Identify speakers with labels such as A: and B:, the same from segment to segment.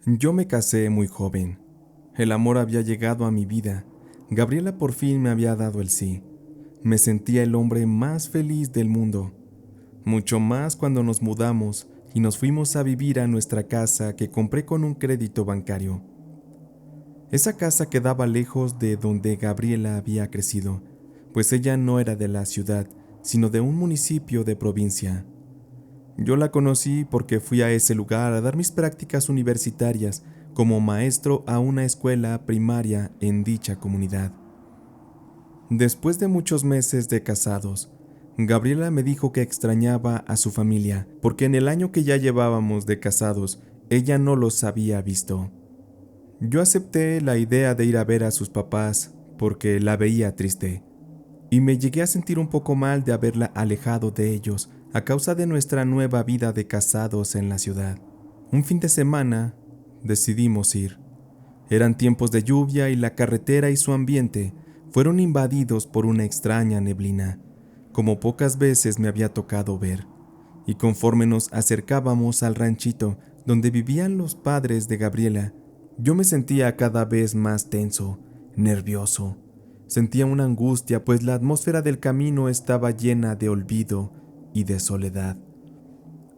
A: Yo me casé muy joven. El amor había llegado a mi vida. Gabriela por fin me había dado el sí. Me sentía el hombre más feliz del mundo. Mucho más cuando nos mudamos y nos fuimos a vivir a nuestra casa que compré con un crédito bancario. Esa casa quedaba lejos de donde Gabriela había crecido, pues ella no era de la ciudad, sino de un municipio de provincia. Yo la conocí porque fui a ese lugar a dar mis prácticas universitarias como maestro a una escuela primaria en dicha comunidad. Después de muchos meses de casados, Gabriela me dijo que extrañaba a su familia porque en el año que ya llevábamos de casados, ella no los había visto. Yo acepté la idea de ir a ver a sus papás porque la veía triste y me llegué a sentir un poco mal de haberla alejado de ellos a causa de nuestra nueva vida de casados en la ciudad. Un fin de semana decidimos ir. Eran tiempos de lluvia y la carretera y su ambiente fueron invadidos por una extraña neblina, como pocas veces me había tocado ver. Y conforme nos acercábamos al ranchito donde vivían los padres de Gabriela, yo me sentía cada vez más tenso, nervioso. Sentía una angustia, pues la atmósfera del camino estaba llena de olvido y de soledad.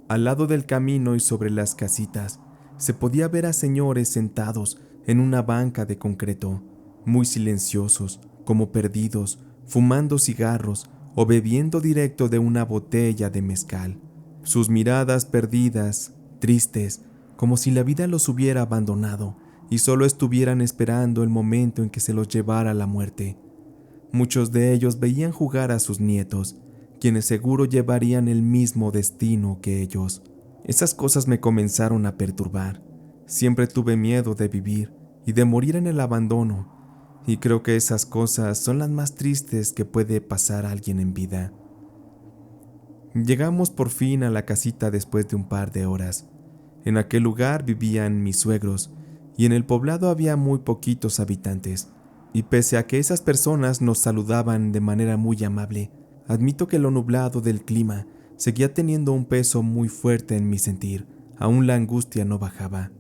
A: Al lado del camino y sobre las casitas, se podía ver a señores sentados en una banca de concreto, muy silenciosos, como perdidos, fumando cigarros o bebiendo directo de una botella de mezcal. Sus miradas perdidas, tristes, como si la vida los hubiera abandonado y solo estuvieran esperando el momento en que se los llevara la muerte. Muchos de ellos veían jugar a sus nietos, quienes seguro llevarían el mismo destino que ellos. Esas cosas me comenzaron a perturbar. Siempre tuve miedo de vivir y de morir en el abandono, y creo que esas cosas son las más tristes que puede pasar a alguien en vida. Llegamos por fin a la casita después de un par de horas. En aquel lugar vivían mis suegros, y en el poblado había muy poquitos habitantes, y pese a que esas personas nos saludaban de manera muy amable, admito que lo nublado del clima seguía teniendo un peso muy fuerte en mi sentir, aún la angustia no bajaba.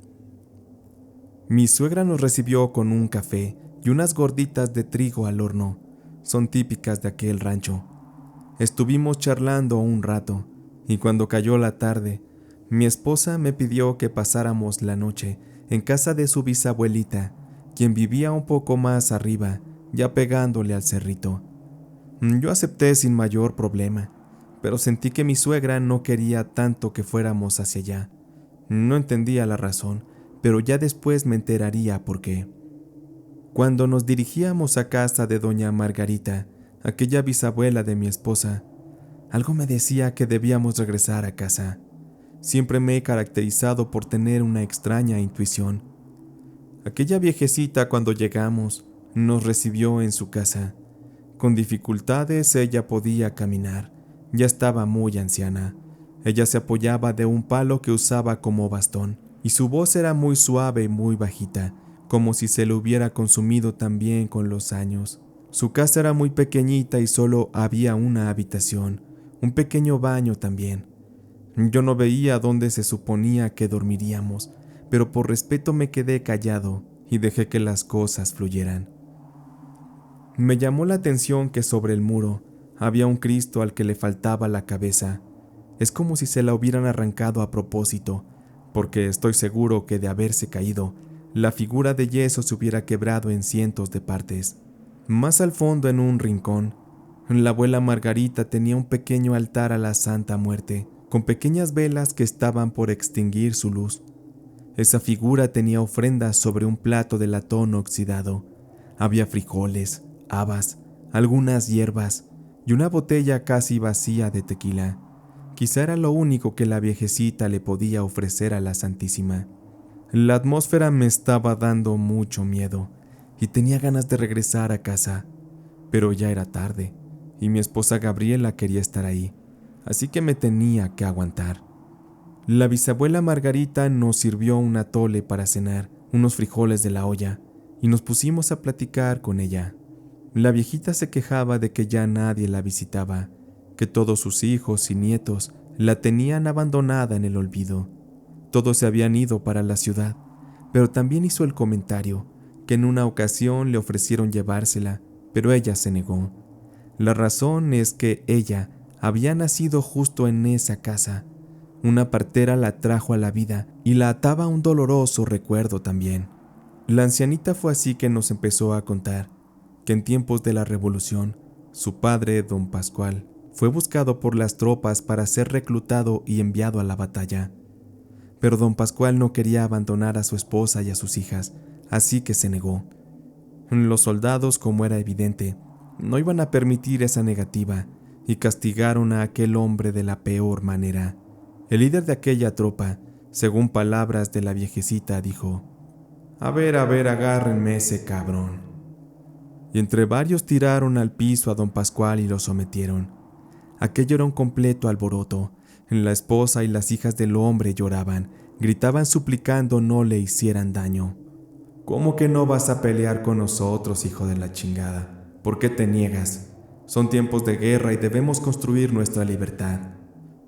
A: Mi suegra nos recibió con un café y unas gorditas de trigo al horno, son típicas de aquel rancho. Estuvimos charlando un rato, y cuando cayó la tarde, mi esposa me pidió que pasáramos la noche en casa de su bisabuelita, quien vivía un poco más arriba, ya pegándole al cerrito. Yo acepté sin mayor problema, pero sentí que mi suegra no quería tanto que fuéramos hacia allá. No entendía la razón, pero ya después me enteraría por qué. Cuando nos dirigíamos a casa de doña Margarita, aquella bisabuela de mi esposa, algo me decía que debíamos regresar a casa. Siempre me he caracterizado por tener una extraña intuición. Aquella viejecita, cuando llegamos, nos recibió en su casa. Con dificultades ella podía caminar. Ya estaba muy anciana. Ella se apoyaba de un palo que usaba como bastón, y su voz era muy suave y muy bajita, como si se lo hubiera consumido también con los años. Su casa era muy pequeñita y solo había una habitación, un pequeño baño también. Yo no veía dónde se suponía que dormiríamos, pero por respeto me quedé callado y dejé que las cosas fluyeran. Me llamó la atención que sobre el muro había un Cristo al que le faltaba la cabeza. Es como si se la hubieran arrancado a propósito, porque estoy seguro que de haberse caído, la figura de yeso se hubiera quebrado en cientos de partes. Más al fondo, en un rincón, la abuela Margarita tenía un pequeño altar a la Santa Muerte, con pequeñas velas que estaban por extinguir su luz. Esa figura tenía ofrendas sobre un plato de latón oxidado. Había frijoles, habas, algunas hierbas y una botella casi vacía de tequila. Quizá era lo único que la viejecita le podía ofrecer a la Santísima. La atmósfera me estaba dando mucho miedo y tenía ganas de regresar a casa, pero ya era tarde y mi esposa Gabriela quería estar ahí, así que me tenía que aguantar. La bisabuela Margarita nos sirvió un atole para cenar, unos frijoles de la olla, y nos pusimos a platicar con ella. La viejita se quejaba de que ya nadie la visitaba, que todos sus hijos y nietos la tenían abandonada en el olvido. Todos se habían ido para la ciudad, pero también hizo el comentario que en una ocasión le ofrecieron llevársela, pero ella se negó. La razón es que ella había nacido justo en esa casa. Una partera la trajo a la vida y la ataba a un doloroso recuerdo también. La ancianita fue así que nos empezó a contar que en tiempos de la Revolución, su padre, don Pascual, fue buscado por las tropas para ser reclutado y enviado a la batalla. Pero don Pascual no quería abandonar a su esposa y a sus hijas, así que se negó. Los soldados, como era evidente, no iban a permitir esa negativa y castigaron a aquel hombre de la peor manera. El líder de aquella tropa, según palabras de la viejecita, dijo: a ver, agárrenme ese cabrón. Y entre varios tiraron al piso a don Pascual y lo sometieron. Aquello era un completo alboroto. La esposa y las hijas del hombre lloraban, gritaban suplicando no le hicieran daño. ¿Cómo que no vas a pelear con nosotros, hijo de la chingada? ¿Por qué te niegas? Son tiempos de guerra y debemos construir nuestra libertad.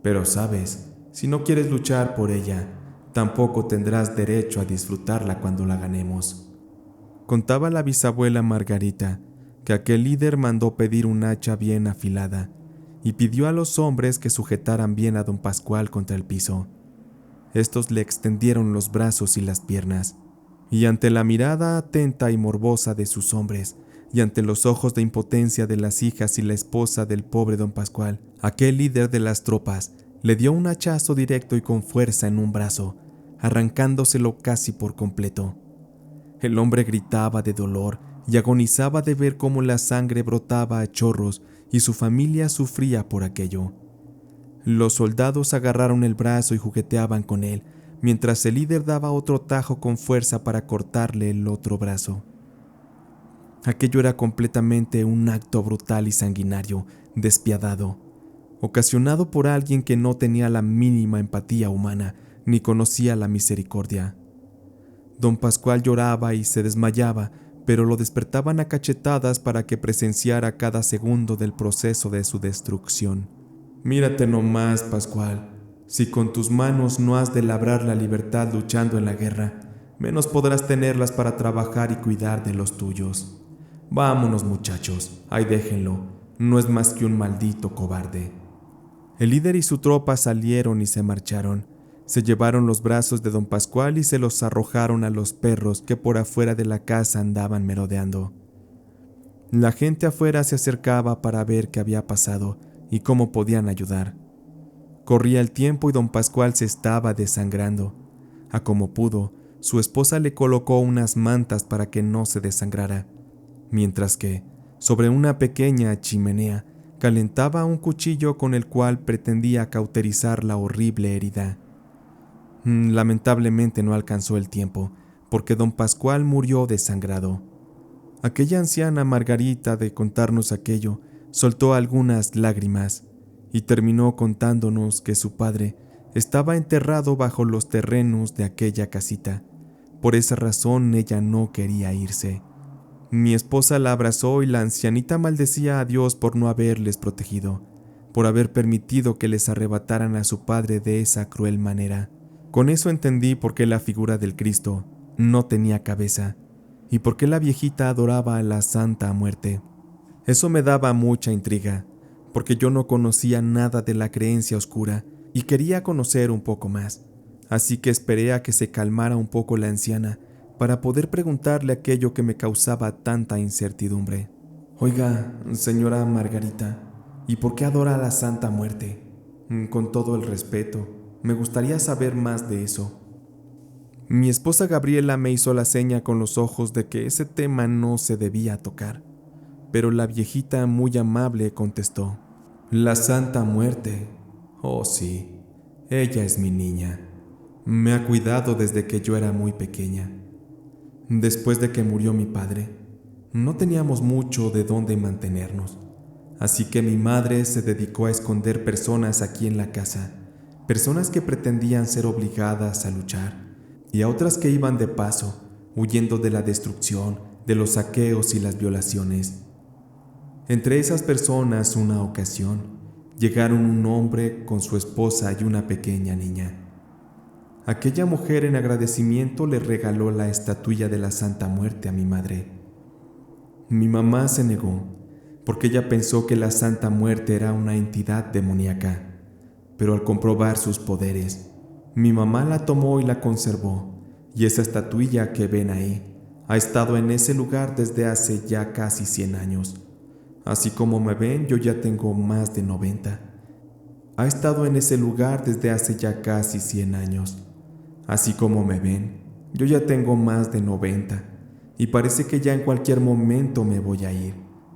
A: Pero sabes, si no quieres luchar por ella, tampoco tendrás derecho a disfrutarla cuando la ganemos. Contaba la bisabuela Margarita que aquel líder mandó pedir un hacha bien afilada y pidió a los hombres que sujetaran bien a don Pascual contra el piso. Estos le extendieron los brazos y las piernas, y ante la mirada atenta y morbosa de sus hombres, y ante los ojos de impotencia de las hijas y la esposa del pobre don Pascual, aquel líder de las tropas le dio un hachazo directo y con fuerza en un brazo, arrancándoselo casi por completo. El hombre gritaba de dolor y agonizaba de ver cómo la sangre brotaba a chorros y su familia sufría por aquello. Los soldados agarraron el brazo y jugueteaban con él, mientras el líder daba otro tajo con fuerza para cortarle el otro brazo. Aquello era completamente un acto brutal y sanguinario, despiadado, ocasionado por alguien que no tenía la mínima empatía humana ni conocía la misericordia. Don Pascual lloraba y se desmayaba, pero lo despertaban a cachetadas para que presenciara cada segundo del proceso de su destrucción. Mírate nomás, Pascual. Si con tus manos no has de labrar la libertad luchando en la guerra, menos podrás tenerlas para trabajar y cuidar de los tuyos. Vámonos, muchachos, ahí déjenlo. No es más que un maldito cobarde. El líder y su tropa salieron y se marcharon. Se llevaron los brazos de don Pascual y se los arrojaron a los perros que por afuera de la casa andaban merodeando. La gente afuera se acercaba para ver qué había pasado y cómo podían ayudar. Corría el tiempo y don Pascual se estaba desangrando. A como pudo, su esposa le colocó unas mantas para que no se desangrara, mientras que, sobre una pequeña chimenea, calentaba un cuchillo con el cual pretendía cauterizar la horrible herida. Lamentablemente no alcanzó el tiempo, porque don Pascual murió desangrado. Aquella anciana Margarita, de contarnos aquello, soltó algunas lágrimas y terminó contándonos que su padre estaba enterrado bajo los terrenos de aquella casita. Por esa razón ella no quería irse. Mi esposa la abrazó y la ancianita maldecía a Dios por no haberles protegido, por haber permitido que les arrebataran a su padre de esa cruel manera. Con eso entendí por qué la figura del Cristo no tenía cabeza y por qué la viejita adoraba a la Santa Muerte. Eso me daba mucha intriga, porque yo no conocía nada de la creencia oscura y quería conocer un poco más. Así que esperé a que se calmara un poco la anciana para poder preguntarle aquello que me causaba tanta incertidumbre. Oiga, señora Margarita, ¿y por qué adora a la Santa Muerte? Con todo el respeto, me gustaría saber más de eso. Mi esposa Gabriela me hizo la seña con los ojos de que ese tema no se debía tocar, pero la viejita muy amable contestó: La Santa Muerte. Oh sí, ella es mi niña. Me ha cuidado desde que yo era muy pequeña. Después de que murió mi padre, no teníamos mucho de dónde mantenernos, así que mi madre se dedicó a esconder personas aquí en la casa, personas que pretendían ser obligadas a luchar, y a otras que iban de paso, huyendo de la destrucción, de los saqueos y las violaciones. Entre esas personas, una ocasión, llegaron un hombre con su esposa y una pequeña niña. Aquella mujer en agradecimiento le regaló la estatuilla de la Santa Muerte a mi madre. Mi mamá se negó, porque ella pensó que la Santa Muerte era una entidad demoníaca, pero al comprobar sus poderes, mi mamá la tomó y la conservó, y esa estatuilla que ven ahí ha estado en ese lugar desde hace ya casi 100 años. Así como me ven, yo ya tengo más de 90. Ha estado en ese lugar desde hace ya casi 100 años. Así como me ven, yo ya tengo más de 90 y parece que ya en cualquier momento me voy a ir,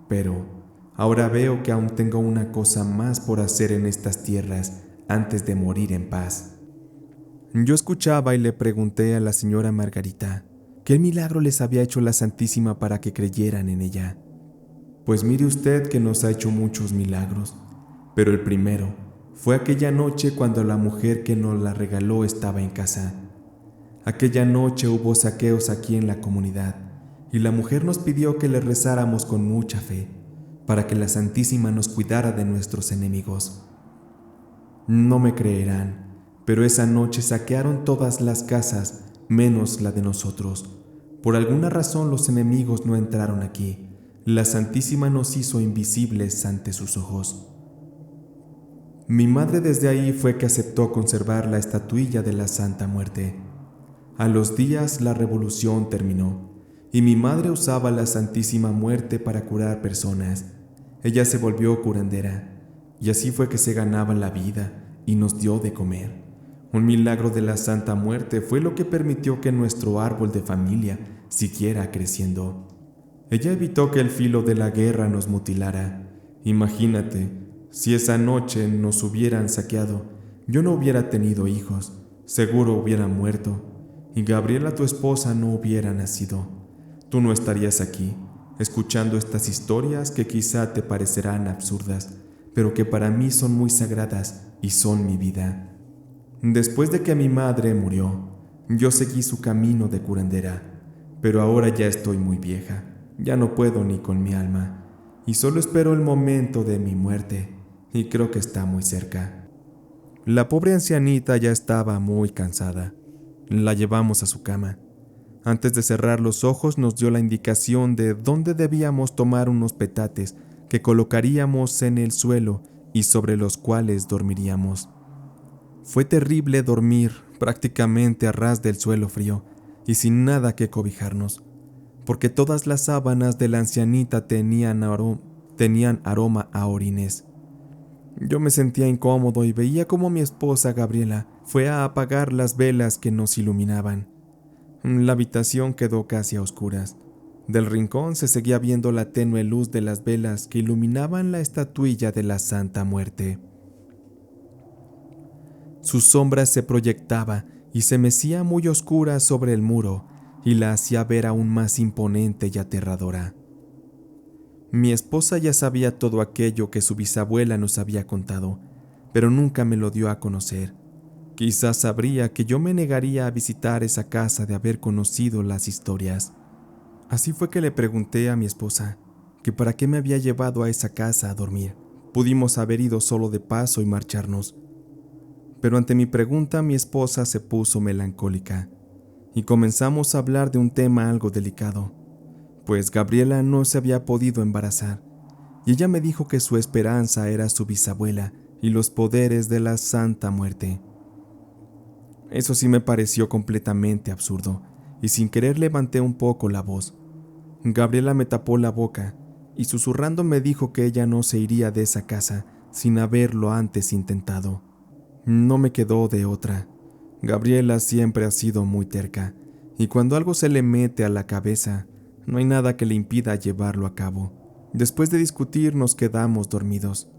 A: pero ahora veo que aún tengo una cosa más por hacer en estas tierras antes de morir en paz. Yo escuchaba y le pregunté a la señora Margarita qué milagro les había hecho la Santísima para que creyeran en ella. Pues mire usted que nos ha hecho muchos milagros, pero el primero fue aquella noche cuando la mujer que nos la regaló estaba en casa. Aquella noche hubo saqueos aquí en la comunidad y la mujer nos pidió que le rezáramos con mucha fe para que la Santísima nos cuidara de nuestros enemigos. No me creerán, pero esa noche saquearon todas las casas menos la de nosotros. Por alguna razón los enemigos no entraron aquí. La Santísima nos hizo invisibles ante sus ojos. Mi madre desde ahí fue que aceptó conservar la estatuilla de la Santa Muerte. A los días la revolución terminó y mi madre usaba la Santísima Muerte para curar personas. Ella se volvió curandera y así fue que se ganaba la vida y nos dio de comer. Un milagro de la Santa Muerte fue lo que permitió que nuestro árbol de familia siguiera creciendo. Ella evitó que el filo de la guerra nos mutilara. Imagínate, si esa noche nos hubieran saqueado, yo no hubiera tenido hijos, seguro hubiera muerto, y Gabriela, tu esposa, no hubiera nacido. Tú no estarías aquí, escuchando estas historias que quizá te parecerán absurdas, pero que para mí son muy sagradas y son mi vida. Después de que mi madre murió, yo seguí su camino de curandera, pero ahora ya estoy muy vieja. Ya no puedo ni con mi alma, y solo espero el momento de mi muerte, y creo que está muy cerca. La pobre ancianita ya estaba muy cansada. La llevamos a su cama. Antes de cerrar los ojos nos dio la indicación de dónde debíamos tomar unos petates que colocaríamos en el suelo y sobre los cuales dormiríamos. Fue terrible dormir prácticamente a ras del suelo frío y sin nada que cobijarnos, porque todas las sábanas de la ancianita tenían aroma a orines. Yo me sentía incómodo y veía cómo mi esposa Gabriela fue a apagar las velas que nos iluminaban. La habitación quedó casi a oscuras. Del rincón se seguía viendo la tenue luz de las velas que iluminaban la estatuilla de la Santa Muerte. Su sombra se proyectaba y se mecía muy oscura sobre el muro, y la hacía ver aún más imponente y aterradora. Mi esposa ya sabía todo aquello que su bisabuela nos había contado, pero nunca me lo dio a conocer. Quizás sabría que yo me negaría a visitar esa casa de haber conocido las historias. Así fue que le pregunté a mi esposa que para qué me había llevado a esa casa a dormir. Pudimos haber ido solo de paso y marcharnos. Pero ante mi pregunta mi esposa se puso melancólica y comenzamos a hablar de un tema algo delicado, pues Gabriela no se había podido embarazar, y ella me dijo que su esperanza era su bisabuela y los poderes de la Santa Muerte. Eso sí me pareció completamente absurdo, y sin querer levanté un poco la voz. Gabriela me tapó la boca, y susurrando me dijo que ella no se iría de esa casa sin haberlo antes intentado. No me quedó de otra. Gabriela siempre ha sido muy terca, y cuando algo se le mete a la cabeza, no hay nada que le impida llevarlo a cabo. Después de discutir nos quedamos dormidos.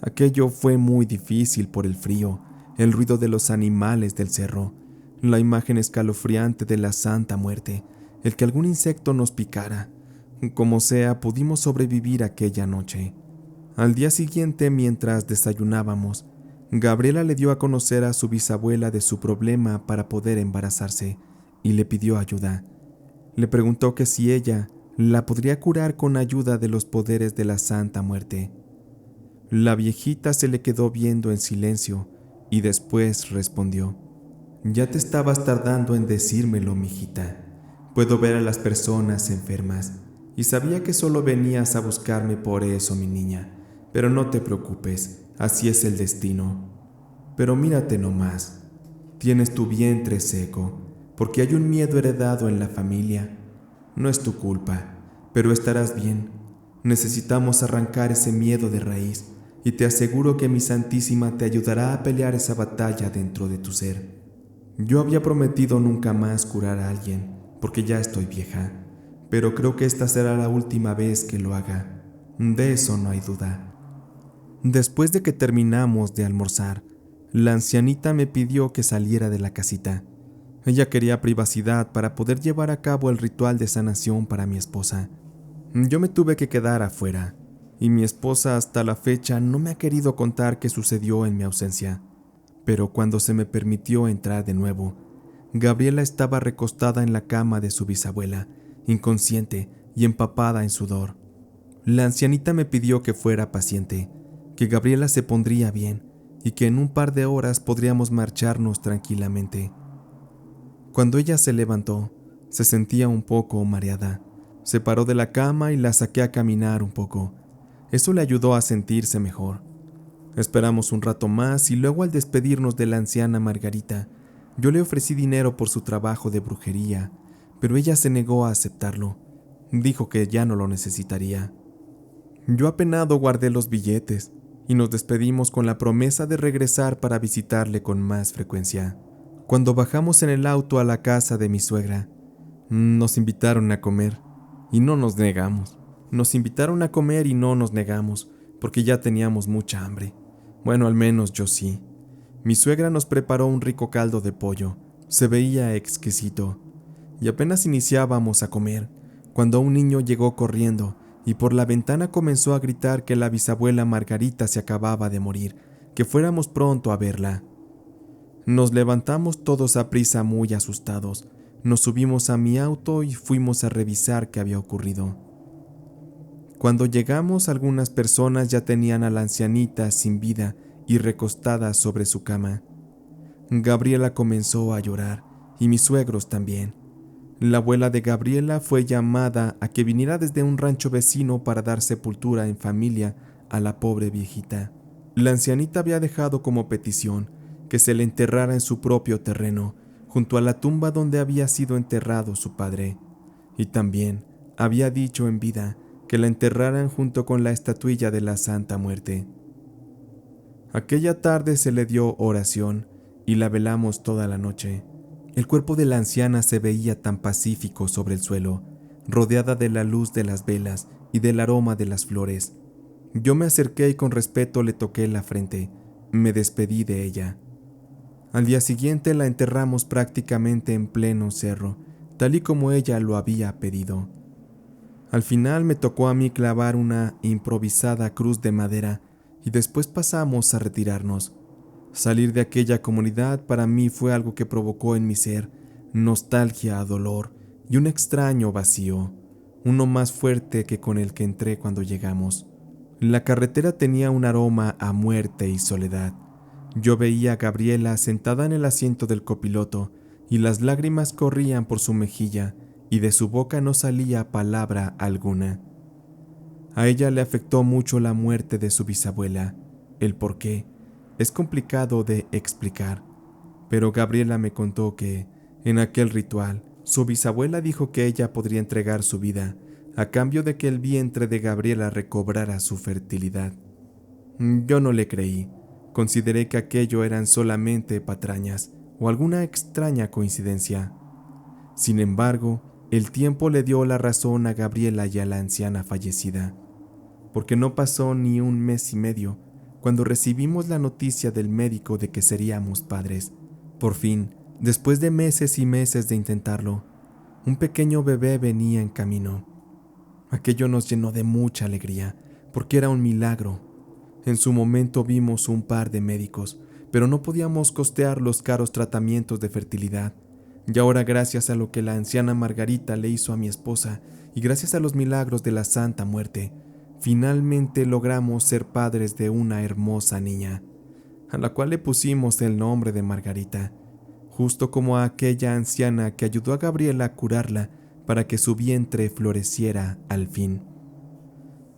A: Aquello fue muy difícil por el frío, el ruido de los animales del cerro, la imagen escalofriante de la Santa Muerte, el que algún insecto nos picara. Como sea, pudimos sobrevivir aquella noche. Al día siguiente, mientras desayunábamos, Gabriela le dio a conocer a su bisabuela de su problema para poder embarazarse y le pidió ayuda. Le preguntó que si ella la podría curar con ayuda de los poderes de la Santa Muerte. La viejita se le quedó viendo en silencio y después respondió: Ya te estabas tardando en decírmelo, mijita. Puedo ver a las personas enfermas y sabía que solo venías a buscarme por eso, mi niña. Pero no te preocupes, así es el destino. Pero mírate nomás, tienes tu vientre seco, porque hay un miedo heredado en la familia. No es tu culpa, pero estarás bien. Necesitamos arrancar ese miedo de raíz, y te aseguro que mi Santísima te ayudará a pelear esa batalla dentro de tu ser. Yo había prometido nunca más curar a alguien, porque ya estoy vieja, pero creo que esta será la última vez que lo haga. De eso no hay duda. Después de que terminamos de almorzar, la ancianita me pidió que saliera de la casita. Ella quería privacidad para poder llevar a cabo el ritual de sanación para mi esposa. Yo me tuve que quedar afuera, y mi esposa hasta la fecha no me ha querido contar qué sucedió en mi ausencia. Pero cuando se me permitió entrar de nuevo, Gabriela estaba recostada en la cama de su bisabuela, inconsciente y empapada en sudor. La ancianita me pidió que fuera paciente, que Gabriela se pondría bien y que en un par de horas podríamos marcharnos tranquilamente. Cuando ella se levantó, se sentía un poco mareada. Se paró de la cama y la saqué a caminar un poco. Eso le ayudó a sentirse mejor. Esperamos un rato más y luego, al despedirnos de la anciana Margarita, yo le ofrecí dinero por su trabajo de brujería, pero ella se negó a aceptarlo. Dijo que ya no lo necesitaría. Yo apenado guardé los billetes y nos despedimos con la promesa de regresar para visitarle con más frecuencia. Cuando bajamos en el auto a la casa de mi suegra, nos invitaron a comer y no nos negamos. Nos invitaron a comer y no nos negamos, porque ya teníamos mucha hambre. Bueno, al menos yo sí. Mi suegra nos preparó un rico caldo de pollo. Se veía exquisito. Y apenas iniciábamos a comer, cuando un niño llegó corriendo y por la ventana comenzó a gritar que la bisabuela Margarita se acababa de morir, que fuéramos pronto a verla. Nos levantamos todos a prisa muy asustados. Nos subimos a mi auto y fuimos a revisar qué había ocurrido. Cuando llegamos, algunas personas ya tenían a la ancianita sin vida y recostada sobre su cama. Gabriela comenzó a llorar, y mis suegros también. La abuela de Gabriela fue llamada a que viniera desde un rancho vecino para dar sepultura en familia a la pobre viejita. La ancianita había dejado como petición que se le enterrara en su propio terreno, junto a la tumba donde había sido enterrado su padre, y también había dicho en vida que la enterraran junto con la estatuilla de la Santa Muerte. Aquella tarde se le dio oración y la velamos toda la noche. El cuerpo de la anciana se veía tan pacífico sobre el suelo, rodeada de la luz de las velas y del aroma de las flores. Yo me acerqué y con respeto le toqué la frente. Me despedí de ella. Al día siguiente la enterramos prácticamente en pleno cerro, tal y como ella lo había pedido. Al final me tocó a mí clavar una improvisada cruz de madera y después pasamos a retirarnos. Salir de aquella comunidad para mí fue algo que provocó en mi ser nostalgia, dolor y un extraño vacío, uno más fuerte que con el que entré cuando llegamos. La carretera tenía un aroma a muerte y soledad. Yo veía a Gabriela sentada en el asiento del copiloto y las lágrimas corrían por su mejilla y de su boca no salía palabra alguna. A ella le afectó mucho la muerte de su bisabuela. El por qué es complicado de explicar, pero Gabriela me contó que, en aquel ritual, su bisabuela dijo que ella podría entregar su vida a cambio de que el vientre de Gabriela recobrara su fertilidad. Yo no le creí. Consideré que aquello eran solamente patrañas o alguna extraña coincidencia. Sin embargo, el tiempo le dio la razón a Gabriela y a la anciana fallecida, porque no pasó ni un mes y medio cuando recibimos la noticia del médico de que seríamos padres. Por fin, después de meses y meses de intentarlo, un pequeño bebé venía en camino. Aquello nos llenó de mucha alegría, porque era un milagro. En su momento vimos un par de médicos, pero no podíamos costear los caros tratamientos de fertilidad. Y ahora, gracias a lo que la anciana Margarita le hizo a mi esposa y gracias a los milagros de la Santa Muerte, finalmente logramos ser padres de una hermosa niña, a la cual le pusimos el nombre de Margarita, justo como a aquella anciana que ayudó a Gabriela a curarla para que su vientre floreciera al fin.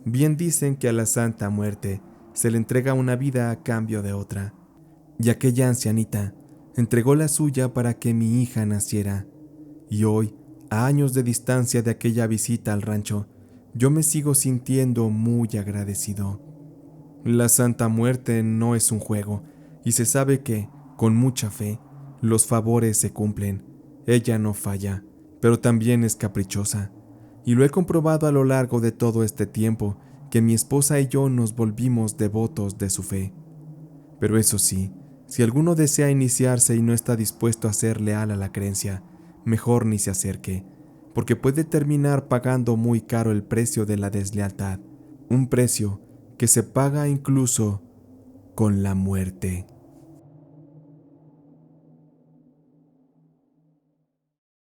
A: Bien dicen que a la Santa Muerte se le entrega una vida a cambio de otra, y aquella ancianita entregó la suya para que mi hija naciera, y hoy, a años de distancia de aquella visita al rancho, yo me sigo sintiendo muy agradecido. La Santa Muerte no es un juego, y se sabe que, con mucha fe, los favores se cumplen. Ella no falla, pero también es caprichosa, y lo he comprobado a lo largo de todo este tiempo, que mi esposa y yo nos volvimos devotos de su fe. Pero eso sí, si alguno desea iniciarse y no está dispuesto a ser leal a la creencia, mejor ni se acerque, porque puede terminar pagando muy caro el precio de la deslealtad, un precio que se paga incluso con la muerte.